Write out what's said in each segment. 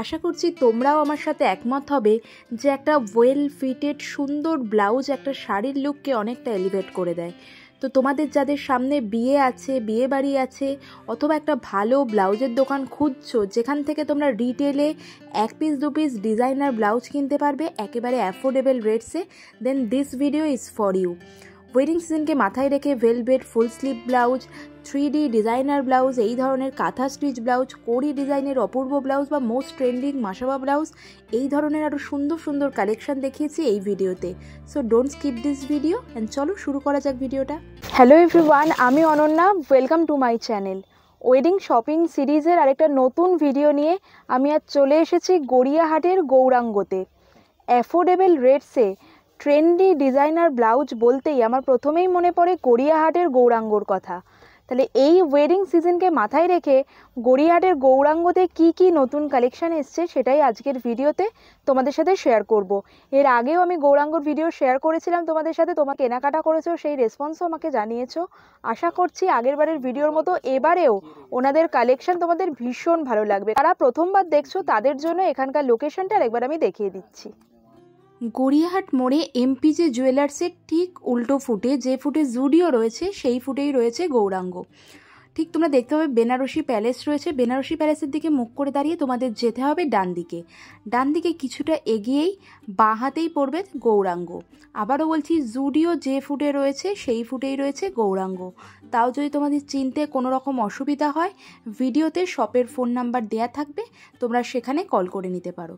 আশা করছি তোমরাও আমার সাথে একমত হবে যে একটা ওয়েল ফিটেড সুন্দর ব্লাউজ একটা শাড়ির লুককে অনেকটা এলিভেট করে দেয়। তো তোমাদের যাদের সামনে বিয়ে আছে, বিয়ে বাড়ি আছে, অথবা একটা ভালো ব্লাউজের দোকান খুঁজছো যেখান থেকে তোমরা রিটেলে 1 পিস 2 পিস ডিজাইনার ব্লাউজ কিনতে পারবে একেবারে অ্যাফোর্ডেবল রেটসে, then this video is for you. Wedding সিজনকে মাথায় রেখে velvet full sleeve blouse, 3D designer blouse, এই ধরনের কাঁথা স্টিচ ব্লাউজ, কোরি ডিজাইনের অপূর্ব ব্লাউজ বা মোস্ট ট্রেন্ডিং মাসাবা ব্লাউজ, এই ধরনের আরও সুন্দর সুন্দর কালেকশন দেখিয়েছি এই ভিডিওতে। So don't skip this video and চলো শুরু করা যাক ভিডিওটা। হ্যালো এভরিওয়ান, আমি Ananya, welcome to my channel. Wedding shopping সিরিজের আরেকটা নতুন ভিডিও নিয়ে আমি আজ চলে এসেছি গড়িয়াহাটের গৌরাঙ্গতে। অ্যাফোর্ডেবল রেটসে ট্রেন্ডি ডিজাইনার ব্লাউজ বলতেই আমার প্রথমেই মনে পড়ে গড়িয়াহাটের গৌরাঙ্গর কথা। তাহলে এই ওয়েডিং সিজনকে মাথায় রেখে গড়িয়াহাটের গৌরাঙ্গতে কি কি নতুন কালেকশান এসছে সেটাই আজকের ভিডিওতে তোমাদের সাথে শেয়ার করব। এর আগেও আমি গৌরাঙ্গর ভিডিও শেয়ার করেছিলাম তোমাদের সাথে, তোমরা কেনাকাটা করেছো, সেই রেসপন্সও আমাকে জানিয়েছো। আশা করছি আগের বারের ভিডিওর মতো এবারেও ওনাদের কালেকশান তোমাদের ভীষণ ভালো লাগবে। যারা প্রথমবার দেখছো তাদের জন্য এখানকার লোকেশনটা একবার আমি দেখিয়ে দিচ্ছি। গড়িয়াহাট মোড়ে এমপিজে জুয়েলার্সের ঠিক উল্টো ফুটে, যে ফুটে জুডিও রয়েছে সেই ফুটেই রয়েছে গৌরাঙ্গ। ঠিক তোমরা দেখতে পাবে বেনারসি প্যালেস রয়েছে, বেনারসি প্যালেসের দিকে মুখ করে দাঁড়িয়ে তোমাদের যেতে হবে ডান দিকে। ডান দিকে কিছুটা এগিয়েই বাঁ হাতেই পড়বে গৌরাঙ্গ। আবারও বলছি, জুডিও যে ফুটে রয়েছে সেই ফুটেই রয়েছে গৌরাঙ্গ। তাও যদি তোমাদের চিনতে কোনো রকম অসুবিধা হয়, ভিডিওতে শপের ফোন নাম্বার দেয়া থাকবে, তোমরা সেখানে কল করে নিতে পারো।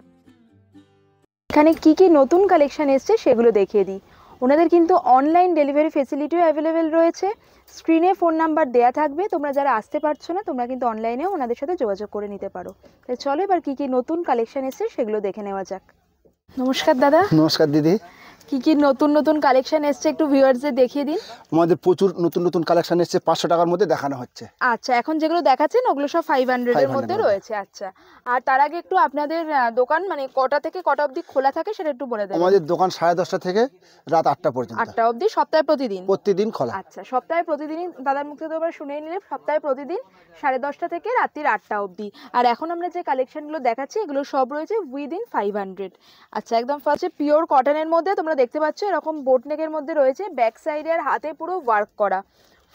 এখানে কি কি নতুন কালেকশন এসছে সেগুলো দেখিয়ে দিই। ওনাদের কিন্তু অনলাইন ডেলিভারি ফেসিলিটিও অ্যাভেলেবেল রয়েছে। স্ক্রিনে ফোন নাম্বার দেয়া থাকবে, তোমরা যারা আসতে পারছো না তোমরা কিন্তু অনলাইনেও ওনাদের সাথে যোগাযোগ করে নিতে পারো। তাই চলো এবার কি কি নতুন কালেকশন এসছে সেগুলো দেখে নেওয়া যাক। নমস্কার দাদা। নমস্কার দিদি। কি কি নতুন নতুন কালেকশন এসছে একটু ভিউয়ার্সদের দেখিয়ে দিন। আমাদের প্রচুর নতুন নতুন কালেকশন এসছে, 500 টাকার মধ্যে দেখানো হচ্ছে। আচ্ছা, এখন যেগুলো দেখাচ্ছেন ওগুলো সব 500 এর মধ্যে রয়েছে। আচ্ছা, আর তার আগে একটু আপনাদের দোকান মানে কটা থেকে কটা অবধি খোলা থাকে সেটা একটু বলে দেন। আমাদের দোকান 10:30 থেকে রাত 8টা পর্যন্ত। 8টা অবধি, সপ্তাহে প্রতিদিন খোলা। আচ্ছা, সপ্তাহে প্রতিদিনই দাদার মুখ থেকে তোমরা শুনেই নিলে, সপ্তাহে প্রতিদিন 10:30 থেকে রাত্রির 8টা অবধি। আর এখন আমরা যে কালেকশনগুলো দেখাচ্ছি এগুলো সব রয়েছে উইদিন 500। আচ্ছা, একদম ফার্স্টে পিওর কটনের মধ্যে তোমরা দেখতে পাচ্ছ এরকম বোটনেকের মধ্যে রয়েছে, ব্যাক সাইডে আর হাতে পুরো ওয়ার্ক করা,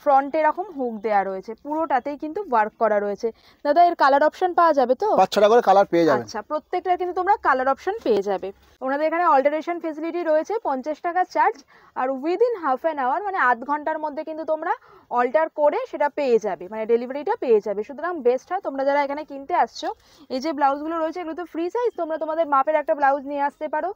ফ্রন্টে এরকম হুক দেওয়া রয়েছে, পুরোটাতেই কিন্তু ওয়ার্ক করা রয়েছে। দাদা এর কালার অপশন পাওয়া যাবে তো? 5-6টা করে কালার পেয়ে যাবেন। আচ্ছা, প্রত্যেকটার কিন্তু তোমরা কালার অপশন পেয়ে যাবে। ওনাদের এখানে অল্টারেশন ফেসিলিটি রয়েছে, 50 টাকা চার্জ, আর উইদিন হাফ অ্যান আওয়ার মানে আধ ঘন্টার মধ্যে কিন্তু তোমরা অল্টার করে সেটা পেয়ে যাবে, মানে ডেলিভারিটা পেয়ে যাবে। সুতরাং বেস্ট হয় তোমরা যারা এখানে কিনতে আসছো, এই যে ব্লাউজগুলো রয়েছে এগুলো তো ফ্রি সাইজ, তোমরা তোমাদের মাপের একটা ব্লাউজ নিয়ে আসতে পারো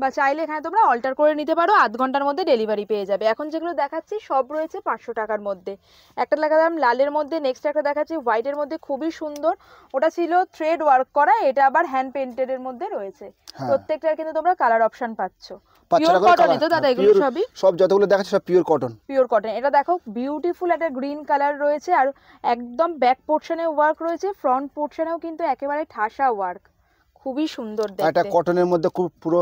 বা চাইলে এখানে তোমরা অল্টার করে নিতে পারো, আধ ঘন্টার মধ্যে ডেলিভারি পেয়ে যাবে। এখন যেগুলো দেখাচ্ছি সব রয়েছে 500 টাকার মধ্যে। একটা দেখালাম লালের মধ্যে, নেক্সট একটা দেখাচ্ছি হোয়াইটের মধ্যে, খুবই সুন্দর। ওটা ছিল থ্রেড ওয়ার্ক করা, এটা আবার হ্যান্ড পেইন্টেড এর মধ্যে রয়েছে। প্রত্যেকটার কিন্তু তোমরা কালার অপশন পাচ্ছ। পিওর কটন তো দাদা এগুলো সবই? সব যতগুলো দেখাচ্ছি সব পিওর কটন। Pure cotton. এটা দেখো বিউটিফুল একটা গ্রিন কালার রয়েছে, আর একদম ব্যাক পোরশনে ওয়ার্ক রয়েছে, ফ্রন্ট পোরশনেও কিন্তু একেবারে ঠাসা ওয়ার্ক, খুবই সুন্দর দেখতে। এটা কটনের মধ্যে খুব পুরো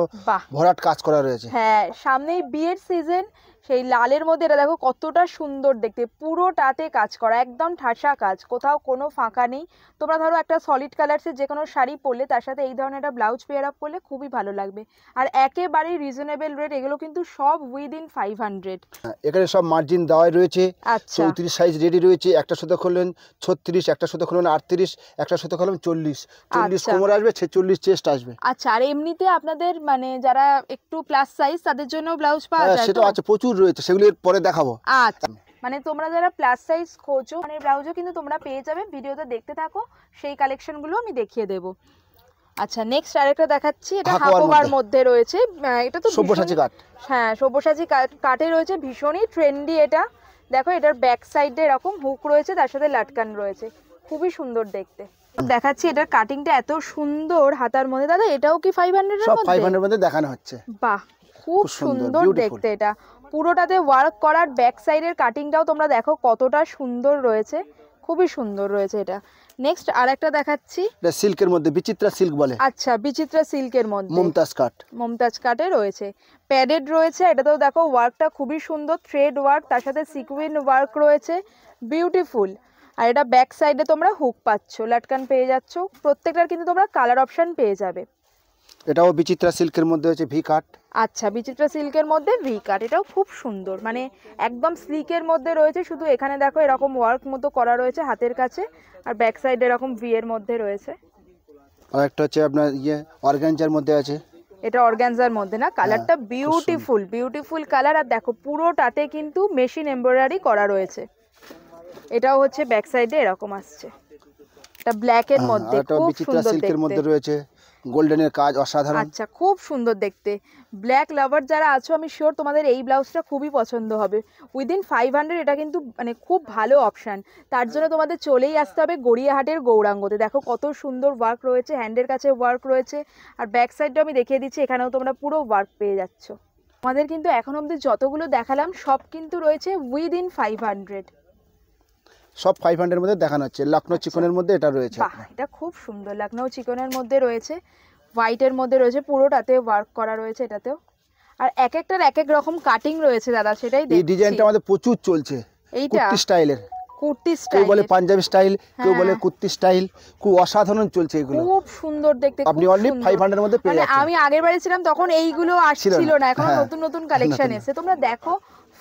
ভরাট কাজ করা রয়েছে। হ্যাঁ, সামনেই বিয়ের সিজন, সেই লালের মধ্যে এটা দেখো কতটা সুন্দর দেখতে, পুরোটাতে কাজ করা, একদম ঠাসা কাজ, কোথাও কোনো ফাঁকা নেই। তোমরা ধরো একটা সলিড কালারসের যে কোনো শাড়ি পরলে তার সাথে এই ধরনের একটা ব্লাউজ পেয়ার আপ করলে খুবই ভালো লাগবে। আর একেবারেই রিজনেবল রেট, এগুলো কিন্তু সব উইদিন 500। এখানে সব মার্জিন দেওয়াই রয়েছে। আচ্ছা, 34 সাইজ রেডি রয়েছে। একটা সুতো খুললেন 36, একটা সুতো খুললেন 38, একটা সুতো খুললেন 40 কোমর আসবে, 46 চেস্ট আসবে। আচ্ছা, আর এমনিতে আপনাদের মানে যারা একটু প্লাস সাইজ তাদের জন্য ব্লাউজ পাওয়া যায়? সেটা আছে, প্রচুর রয়েছে, সেগুলো পরে দেখাবো। আচ্ছা, মানে তোমরা যারা প্লাস সাইজ খোঁজো মানে ব্লাউজও কিন্তু তোমরা পেয়ে যাবে, ভিডিওতে দেখতে থাকো, সেই কালেকশনগুলো আমি দেখিয়ে দেবো। আচ্ছা, নেক্সট আরেকটা দেখাচ্ছি, এটা হাকোবার মধ্যে রয়েছে, এটা তো সব্যসাচী কাট। হ্যাঁ, সব্যসাচী কাটে রয়েছে, ভীষণই ট্রেন্ডি। এটা দেখো, এটার ব্যাক সাইডে এরকম হুক রয়েছে, তার সাথে লাটকান রয়েছে, খুবই সুন্দর দেখতে। দেখাচ্ছি এটার কাটিংটা এত সুন্দর হাতার মধ্যে। দাদা এটাও কি 500 এর মধ্যে? 500 এর মধ্যে দেখানো হচ্ছে। বাহ, খুব সুন্দর দেখতে। এটা পুরোটাতে ওয়ার্ক করার, ব্যাক সাইডের কাটিংটাও তোমরা দেখো কতটা সুন্দর রয়েছে, খুবই সুন্দর রয়েছে এটা। নেক্সট আরেকটা দেখাচ্ছি, এটা সিল্কের মধ্যে, বিচিত্রা সিল্ক বলে। আচ্ছা, বিচিত্রা সিল্কের মধ্যে মমতাজ কাটে রয়েছে, প্যাডেড রয়েছে। এটাতেও দেখো ওয়ার্কটা খুবই সুন্দর, থ্রেড ওয়ার্ক, তার সাথে সিকুইন ওয়ার্ক রয়েছে, বিউটিফুল। আর এটা ব্যাক সাইডে তোমরা হুক পাচ্ছ, লাটকান পেয়ে যাচ্ছ, প্রত্যেকটার কিন্তু তোমরা কালার অপশন পেয়ে যাবে। এটাও বিচিত্রা সিল্কের মধ্যে হচ্ছে ভি কাট। আচ্ছা, বিচিত্রা সিল্কের মধ্যে ভি কাট, এটাও খুব সুন্দর, মানে একদম স্লিকের মধ্যে রয়েছে। শুধু এখানে দেখো এরকম ওয়ার্ক মতো করা রয়েছে হাতের কাছে, আর ব্যাক সাইডে এরকম ভি এর মধ্যে রয়েছে। আর একটা হচ্ছে আপনার অর্গানজার মধ্যে আছে, এটা অর্গানজার মধ্যে না, কালারটা বিউটিফুল, বিউটিফুল কালার। আর দেখো পুরোটাতে কিন্তু মেশিন এমব্রয়ডারি করা রয়েছে। এটাও হচ্ছে ব্যাক সাইডে এরকম আসছে, এটা ব্ল্যাক এর মধ্যে, খুব সুন্দর সিল্কের মধ্যে রয়েছে, গোল্ডেনের কাজ অসাধারণ। আচ্ছা, খুব সুন্দর দেখতে। ব্ল্যাক লাভার যারা আছো আমি শিওর তোমাদের এই ব্লাউজটা খুবই পছন্দ হবে। উইদিন 500 এটা কিন্তু মানে খুব ভালো অপশান। তার জন্য তোমাদের চলেই আসতে হবে গড়িয়াহাটের গৌরাঙ্গতে। দেখো কত সুন্দর ওয়ার্ক রয়েছে, হ্যান্ডের কাছে ওয়ার্ক রয়েছে, আর ব্যাক সাইডটা আমি দেখিয়ে দিচ্ছি, এখানেও তোমরা পুরো ওয়ার্ক পেয়ে যাচ্ছ। আমাদের কিন্তু এখন অবধি যতগুলো দেখালাম সব কিন্তু রয়েছে উইদিন 500, সব 500 এর মধ্যে দেখানো হচ্ছে। লখনৌ চিকনের মধ্যে এটা রয়েছে, বাহ এটা খুব সুন্দর, লখনৌ চিকনের মধ্যে রয়েছে, হোয়াইটের মধ্যে রয়েছে, পুরোটাতে ওয়ার্ক করা রয়েছে এটাতেও। আর এক একটার এক এক রকম কাটিং রয়েছে দাদা, সেটাই দেখছি। এই ডিজাইনটা আমাদের প্রচুর চলছে, এইটা কুর্তি স্টাইলের, কুর্তি কেউ স্টাইল বলে পাঞ্জাবি স্টাইল, কেউ বলে কুর্তি স্টাইল, খুব অসাধারণ চলছে এগুলো। খুব সুন্দর দেখতে, আপনি অনলি 500 এর মধ্যে পেয়ে যাচ্ছেন। আমি আগের বারে ছিলাম তখন এইগুলো আসছিল না, এখন নতুন নতুন কালেকশন এসেছে। তোমরা দেখো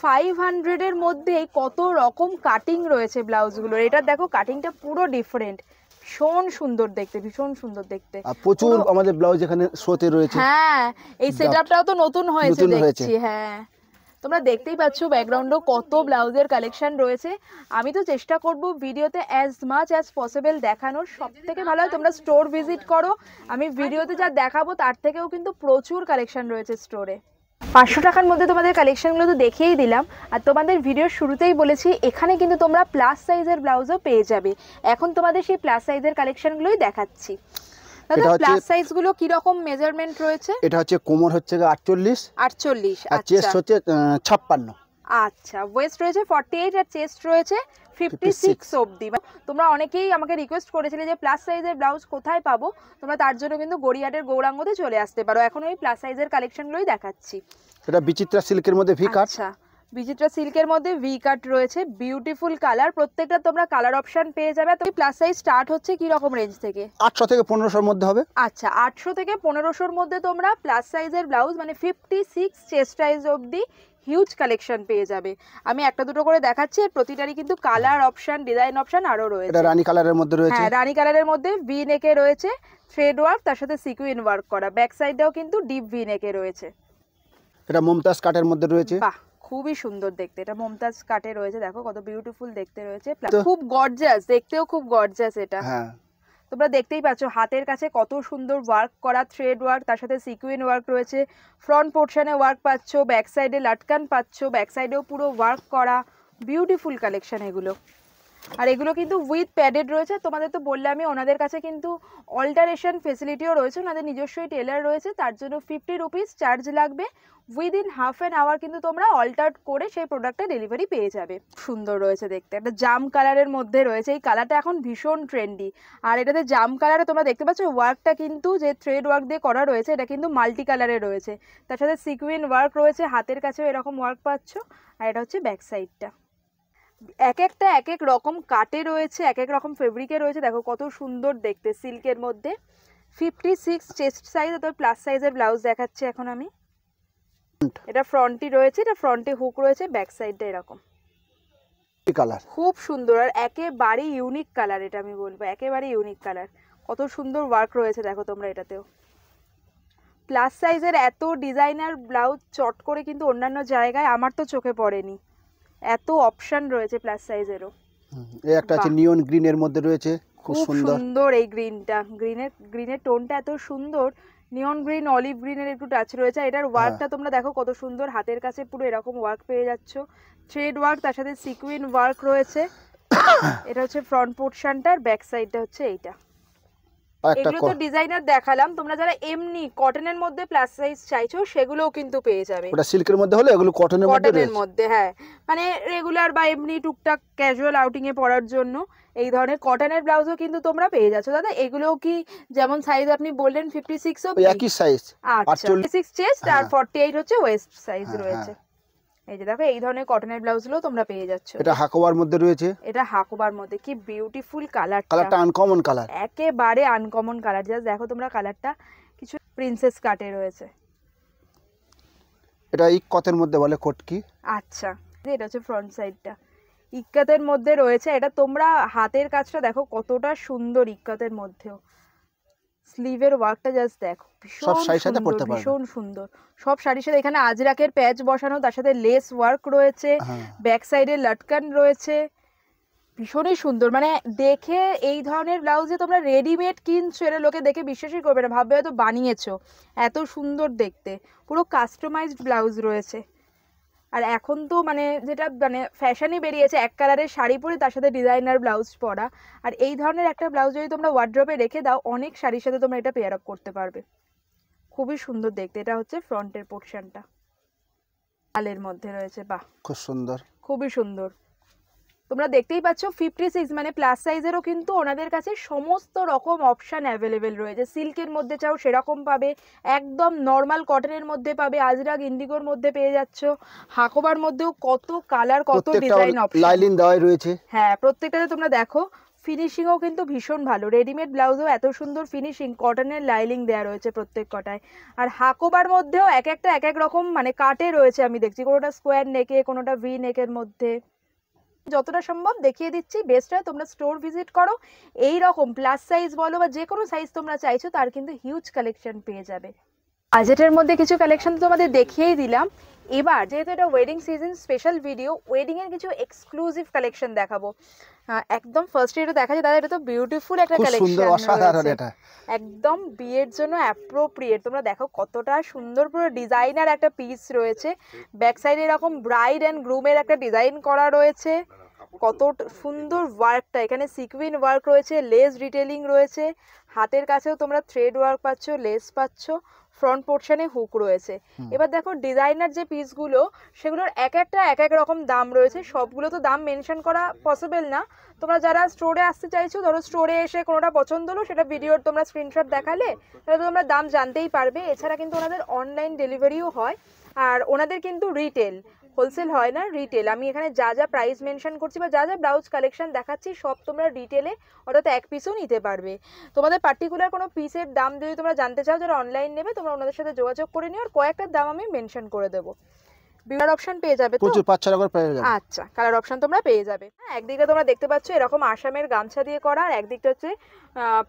500 এর মধ্যে কত রকম কাটিং রয়েছে ব্লাউজগুলোর। এটা দেখো কাটিংটা পুরো ডিফারেন্ট, ভীষণ সুন্দর দেখতে, ভীষণ সুন্দর দেখতে। আর প্রচুর আমাদের ব্লাউজ এখানে শোতে রয়েছে। হ্যাঁ, এই সেটআপটাও তো নতুন হয়েছে দেখছি। হ্যাঁ, তোমরা দেখতেই পাচ্ছ ব্যাকগ্রাউন্ডেও কত ব্লাউজের কালেকশন রয়েছে। আমি তো চেষ্টা করব ভিডিওতে অ্যাজ মাচ অ্যাজ পসিবল দেখানোর। সব থেকে ভালো হয় তোমরা স্টোর ভিজিট করো, আমি ভিডিওতে যা দেখাবো তার থেকেও কিন্তু প্রচুর কালেকশন রয়েছে স্টোরে। 500 টাকার মধ্যে তোমাদের কালেকশনগুলো তো দেখিয়েই দিলাম, আর তোমাদের ভিডিওর শুরুতেই বলেছি এখানে কিন্তু তোমরা প্লাস সাইজের ব্লাউজও পেয়ে যাবে। এখন তোমাদের সেই প্লাস সাইজের কালেকশনগুলোই দেখাচ্ছি। দাদা প্লাস সাইজগুলো কি রকম মেজারমেন্ট রয়েছে? এটা হচ্ছে কোমর হচ্ছে 48, আর চেস্ট হচ্ছে 56। আচ্ছা, ওয়েস্ট রয়েছে 48 আর চেস্ট রয়েছে 56 অবধি। তোমরা অনেকেই আমাকে রিকোয়েস্ট করেছিলে যে প্লাস সাইজের ব্লাউজ কোথায় পাবো, তোমরা তার জন্য কিন্তু গড়িয়াহাটের গৌরাঙ্গতে চলে আসতে পারো। এখন ওই প্লাস সাইজের কালেকশনগুলোই দেখাচ্ছি। এটা বিচিত্রা সিল্কের মধ্যে ভি কাট। আচ্ছা, বিচিত্রা সিল্কের মধ্যে ভি কাট রয়েছে, বিউটিফুল কালার, প্রত্যেকটা তোমরা কালার অপশন পেয়ে যাবে। তো প্লাস সাইজ স্টার্ট হচ্ছে কি রকম রেঞ্জ থেকে? 800 থেকে 1500 এর মধ্যে হবে। আচ্ছা, 800 থেকে 1500 এর মধ্যে তোমরা প্লাস সাইজের ব্লাউজ মানে 56 চেস্ট সাইজ অবধি হিউজ কালেকশন পেয়ে যাবে। আমি একটা দুটো করে দেখাচ্ছি, এর প্রতিটারই কিন্তু কালার অপশন, ডিজাইন অপশন আরো রয়েছে। এটা রানী কালারের মধ্যে রয়েছে। হ্যাঁ, রানী কালারের মধ্যে ভি নেকে রয়েছে, থ্রেড ওয়ার্ক, তার সাথে সিকুইন ওয়ার্ক করা। ব্যাক সাইডটাও কিন্তু ডিপ ভি নেকে রয়েছে। এটা মমতাজ কাটের মধ্যে রয়েছে, বাহ খুবই সুন্দর দেখতে। এটা মমতাজ কাটে রয়েছে, দেখো কত বিউটিফুল দেখতে রয়েছে, খুব গর্জিয়াস, দেখতেও খুব গর্জিয়াস এটা। হ্যাঁ, তোমরা দেখতেই পাচ্ছ হাতের কাছে কত সুন্দর ওয়ার্ক করা, থ্রেড ওয়ার্ক, তার সাথে সিকুইন ওয়ার্ক রয়েছে। ফ্রন্ট পোর্শনে ওয়ার্ক পাচ্ছ, ব্যাক সাইডে লাটকান পাচ্ছ, ব্যাক সাইডেও পুরো ওয়ার্ক করা, বিউটিফুল কালেকশন এগুলো। আর এগুলো কিন্তু উইথ প্যাডেড রয়েছে। তোমাদের তো বললাম আমি, ওনাদের কাছে কিন্তু অল্টারেশন ফেসিলিটিও রয়েছে, ওনাদের নিজস্বই টেলার রয়েছে, তার জন্য 50 রুপিস চার্জ লাগবে। উইদিন হাফ অ্যান আওয়ার কিন্তু তোমরা অল্টার করে সেই প্রোডাক্টটা ডেলিভারি পেয়ে যাবে। সুন্দর রয়েছে দেখতে, একটা জাম কালারের মধ্যে রয়েছে, এই কালারটা এখন ভীষণ ট্রেন্ডি। আর এটাতে জাম কালারে তোমরা দেখতে পাচ্ছ ওয়ার্কটা কিন্তু যে থ্রেড ওয়ার্ক দিয়ে করা রয়েছে, এটা কিন্তু মাল্টি কালারে রয়েছে, তার সাথে সিকুইন ওয়ার্ক রয়েছে, হাতের কাছেও এরকম ওয়ার্ক পাচ্ছ। আর এটা হচ্ছে ব্যাক সাইডটা, এক একটা এক এক রকম কাটে রয়েছে, এক এক রকম ফেব্রিকে রয়েছে। দেখো কত সুন্দর দেখতে, সিল্কের মধ্যে 56 চেস্ট সাইজ, অথবা প্লাস সাইজের ব্লাউজ দেখাচ্ছি এখন আমি। এটা ফ্রন্টই রয়েছে, এটা ফ্রন্টে হুক রয়েছে, ব্যাক সাইডটা এরকম কালার খুব সুন্দর, আর একেবারে ইউনিক কালার। এটা আমি বলবো একেবারে ইউনিক কালার, কত সুন্দর ওয়ার্ক রয়েছে দেখো তোমরা এটাতেও। প্লাস সাইজের এত ডিজাইনার ব্লাউজ চট করে কিন্তু অন্যান্য জায়গায় আমার তো চোখে পড়েনি, এত অপশন রয়েছে প্লাস সাইজেরও। এই একটা আছে নিয়ন গ্রিন এর মধ্যে রয়েছে, খুব সুন্দর এই গ্রিনটা, গ্রিনের টোনটা এত সুন্দর, নিয়ন গ্রিন, অলিভ গ্রিনের একটু টাচ রয়েছে। এটার ওয়ার্কটা তোমরা দেখো কত সুন্দর, হাতের কাছে পুরো এরকম ওয়ার্ক পেয়ে যাচ্ছ, থ্রেড ওয়ার্ক, তার সাথে সিকুইন ওয়ার্ক রয়েছে। এটা হচ্ছে ফ্রন্ট পোর্শনটার, ব্যাক সাইডটা হচ্ছে এইটা। এগুলো তো ডিজাইনার দেখালাম, তোমরা যারা এমনি কটনের মধ্যে প্লাস সাইজ চাইছো সেগুলোও কিন্তু পেয়ে যাবে। ওটা সিল্কের মধ্যে হলে এগুলো কটনের মধ্যে, হ্যাঁ মানে রেগুলার বা এমনি টুকটাক ক্যাজুয়াল আউটিং এ পরার জন্য এই ধরনের কটনের ব্লাউজও কিন্তু তোমরা পেয়ে যাচ্ছ। দাদা এগুলোও কি যেমন সাইজ আপনি বললেন 56 অবধি? একই সাইজ, 48 চেস্ট আর 48 হচ্ছে ওয়েস্ট সাইজ রয়েছে। এই যে দেখো এই ধরনের কটনের ব্লাউজগুলো তোমরা পেয়ে যাচ্ছ। এটা হাকোবার মধ্যে রয়েছে, এটা হাকোবার মধ্যে, কি বিউটিফুল কালারটা, কালারটা আনকমন কালার, একেবারে আনকমন কালার। জাস্ট দেখো তোমরা কালারটা, কিছু প্রিন্সেস কাটে রয়েছে। এটা ইক্কতের মধ্যে বলে কোটকি। আচ্ছা, এটা হচ্ছে ফ্রন্ট সাইডটা, ইক্কাতের মধ্যে রয়েছে। এটা তোমরা হাতের কাজটা দেখো কতটা সুন্দর, ইক্কাতের মধ্যেও স্লিভের ওয়ার্কটা জাস্ট দেখো, সব শাড়ির সাথে পরতে পারবে, ভীষণ সুন্দর। সব শাড়ির সাথে এখানে আজরাকের প্যাচ বসানো, তার সাথে লেস ওয়ার্ক রয়েছে, ব্যাক সাইডে লটকান রয়েছে, ভীষণই সুন্দর। মানে দেখে এই ধরনের ব্লাউজে তোমরা রেডিমেড কিনছো, এটা লোকে দেখে বিশ্বাসই করবে না, ভাববে হয়তো বানিয়েছো, এত সুন্দর দেখতে। পুরো কাস্টমাইজড ব্লাউজ রয়েছে। আর এখন তো মানে যেটা মানে ফ্যাশনই বেরিয়েছে, এক কালারের শাড়ি পরে তার সাথে ডিজাইনার ব্লাউজ পরা। আর এই ধরনের একটা ব্লাউজ যদি তোমরা ওয়ার্ড্রপে রেখে দাও, অনেক শাড়ির সাথে তোমরা এটা পেয়ার আপ করতে পারবে, খুবই সুন্দর দেখতে। এটা হচ্ছে ফ্রন্টের পোর্শনটা, লালের মধ্যে রয়েছে, বাহ খুব সুন্দর, খুবই সুন্দর। তোমরা দেখতেই পাচ্ছ 56 মানে প্লাস সাইজেরও কিন্তু ওনাদের কাছে সমস্ত রকম অপশান অ্যাভেলেবেল রয়েছে। সিল্কের মধ্যে চাও সেরকম পাবে, একদম নর্মাল কটনের মধ্যে পাবে, আজরাক ইন্ডিগোর মধ্যে পেয়ে যাচ্ছ, হাকোবার মধ্যেও কত কালার, কত ডিজাইন অপশন, লাইলিন দেওয়া রয়েছে। হ্যাঁ, প্রত্যেকটাতে তোমরা দেখো ফিনিশিংও কিন্তু ভীষণ ভালো। রেডিমেড ব্লাউজেও এত সুন্দর ফিনিশিং, কটনের লাইলিং দেওয়া রয়েছে প্রত্যেক কটায়। আর হাকোবার মধ্যেও এক একটা এক এক রকম মানে কাটে রয়েছে, আমি দেখছি কোনোটা স্কোয়ার নেকে, কোনোটা ভি নেকের মধ্যে। যতটা সম্ভব দেখিয়ে দিচ্ছি, বেস্ট হয় তোমরা স্টোর ভিজিট করো। এই রকম প্লাস সাইজ বলো বা যে কোনো সাইজ তোমরা চাইছো, তার কিন্তু হিউজ কালেকশন পেয়ে যাবে। বাজেটের মধ্যে কিছু কালেকশন তো তোমাদের দেখিয়েই দিলাম। এবার যেহেতু এটা ওয়েডিং সিজন স্পেশাল ভিডিও, ওয়েডিংয়ের কিছু এক্সক্লুসিভ কালেকশন দেখাবো। একদম ফার্স্ট এটা দেখা যায় দাদা, এটা তো বিউটিফুল একটা কালেকশন, অসাধারণ, এটা একদম বিয়ের জন্য অ্যাপ্রোপ্রিয়েট। তোমরা দেখো কতটা সুন্দর, পুরো ডিজাইনার একটা পিস রয়েছে। ব্যাক সাইডে এরকম ব্রাইড অ্যান্ড গ্রুমের একটা ডিজাইন করা রয়েছে, কত সুন্দর ওয়ার্কটা, এখানে সিকুইন ওয়ার্ক রয়েছে, লেস ডিটেলিং রয়েছে, হাতের কাছেও তোমরা থ্রেড ওয়ার্ক পাচ্ছ, লেস পাচ্ছ, ফ্রন্ট পোর্শনে হুক রয়েছে। এবার দেখো ডিজাইনার যে পিসগুলো, সেগুলোর এক একটা এক এক রকম দাম রয়েছে, সবগুলো তো দাম মেনশন করা পসিবল না। তোমরা যারা স্টোরে আসতে চাইছো, ধরো স্টোরে এসে কোনোটা পছন্দ হলো, সেটা ভিডিওর তোমরা স্ক্রিনশট দেখালে তাহলে তো তোমরা দাম জানতেই পারবে। এছাড়া কিন্তু ওনাদের অনলাইন ডেলিভারিও হয়, আর ওনাদের কিন্তু রিটেল, হোলসেল হয় না, রিটেল। আমি এখানে যা যা প্রাইস মেনশন করছি বা যা যা ব্লাউজ কালেকশন দেখাচ্ছি, সব তোমরা রিটেলে অর্থাৎ এক পিসও নিতে পারবে। তোমাদের পার্টিকুলার কোনো পিসের দাম যদি তোমরা জানতে চাও, যারা অনলাইন নেবে, তোমরা ওনাদের সাথে যোগাযোগ করে নিও, আর কয়েকটার দাম আমি মেনশন করে দেবো। কালার অপশন পেয়ে যাবে তো, প্রচুর 5-6 করে পেয়ে যাবে। আচ্ছা, কালার অপশন তোমরা পেয়ে যাবে। হ্যাঁ, একদিকে তোমরা দেখতে পাচ্ছ এরকম আসামের গামছা দিয়ে করা, আর একদিকটা হচ্ছে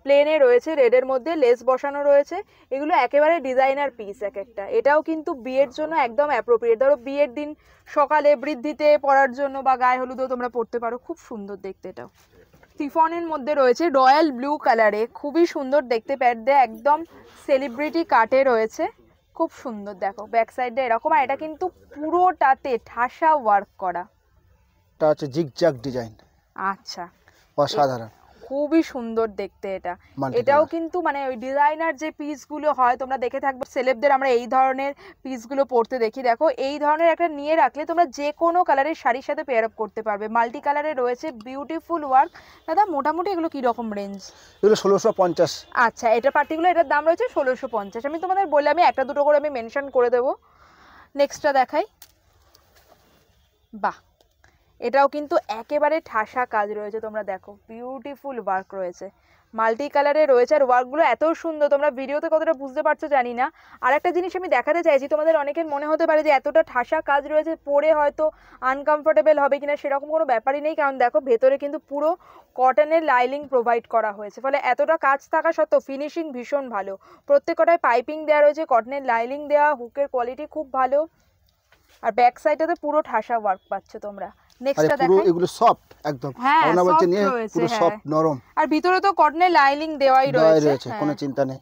প্লেনে রয়েছে, রেডের মধ্যে লেস বসানো রয়েছে। এগুলো একেবারে ডিজাইনার পিস এক একটা। এটাও কিন্তু বিয়ের জন্য একদম অ্যাপ্রোপ্রিয়েট। ধরো বিয়ের দিন সকালে বৃদ্ধিতে পরার জন্য বা গায়ে হলুদেও তোমরা পরতে পারো, খুব সুন্দর দেখতে। এটাও শিফনের মধ্যে রয়েছে, রয়্যাল ব্লু কালারে, খুবই সুন্দর দেখতে। প্যাড দিয়ে একদম সেলিব্রিটি কাটে রয়েছে, খুব সুন্দর। দেখো ব্যাক সাইডে এরকম, আর এটা কিন্তু পুরোটাতে ঠাসা ওয়ার্ক করা, এটা হচ্ছে জিগজ্যাগ ডিজাইন। আচ্ছা, অসাধারণ, খুবই সুন্দর দেখতে এটা। এটাও কিন্তু মানে ওই ডিজাইনার যে পিসগুলো হয়, তোমরা দেখে থাকবে সেলেবদের আমরা এই ধরনের পিসগুলো পরতে দেখি। দেখো এই ধরনের একটা নিয়ে রাখলে তোমরা যে কোনো কালারের শাড়ির সাথে পেয়ার আপ করতে পারবে। মাল্টি কালারে রয়েছে, বিউটিফুল ওয়ার্ক। দাদা মোটামুটি এগুলো কি রকম রেঞ্জ? এগুলো 1650। আচ্ছা, এটা পার্টিকুলার এটার দাম রয়েছে 1650। আমি তোমাদের বললাম একটা দুটো করে আমি মেনশন করে দেবো। নেক্সটটা দেখাই। বাহ, এটাও কিন্তু একেবারে ঠাসা কাজ রয়েছে, তোমরা দেখো বিউটিফুল ওয়ার্ক রয়েছে, মাল্টি কালারে রয়েছে। আর ওয়ার্কগুলো এত সুন্দর, তোমরা ভিডিওতে কতটা বুঝতে পারছো জানি না। আর একটা জিনিস আমি দেখাতে চাইছি, তোমাদের অনেকের মনে হতে পারে যে এতটা ঠাসা কাজ রয়েছে, পরে হয়তো আনকমফোর্টেবল হবে কিনা, সেরকম কোনো ব্যাপারই নেই। কারণ দেখো ভেতরে কিন্তু পুরো কটনের লাইলিং প্রোভাইড করা হয়েছে, ফলে এতটা কাজ থাকা সত্ত্বেও ফিনিশিং ভীষণ ভালো। প্রত্যেকটায় পাইপিং দেওয়া রয়েছে, কটনের লাইলিং দেওয়া, হুকের কোয়ালিটি খুব ভালো। আর ব্যাক সাইডেতে পুরো ঠাসা ওয়ার্ক পাচ্ছ তোমরা। নেক্সটটা দেখাই। এগুলো সফট একদম, আমরা বলছি নিয়ে পুরো সফট নরম, আর ভিতরে তো কটনের লাইলিং দেওয়াই রয়েছে, কোনো চিন্তা নেই।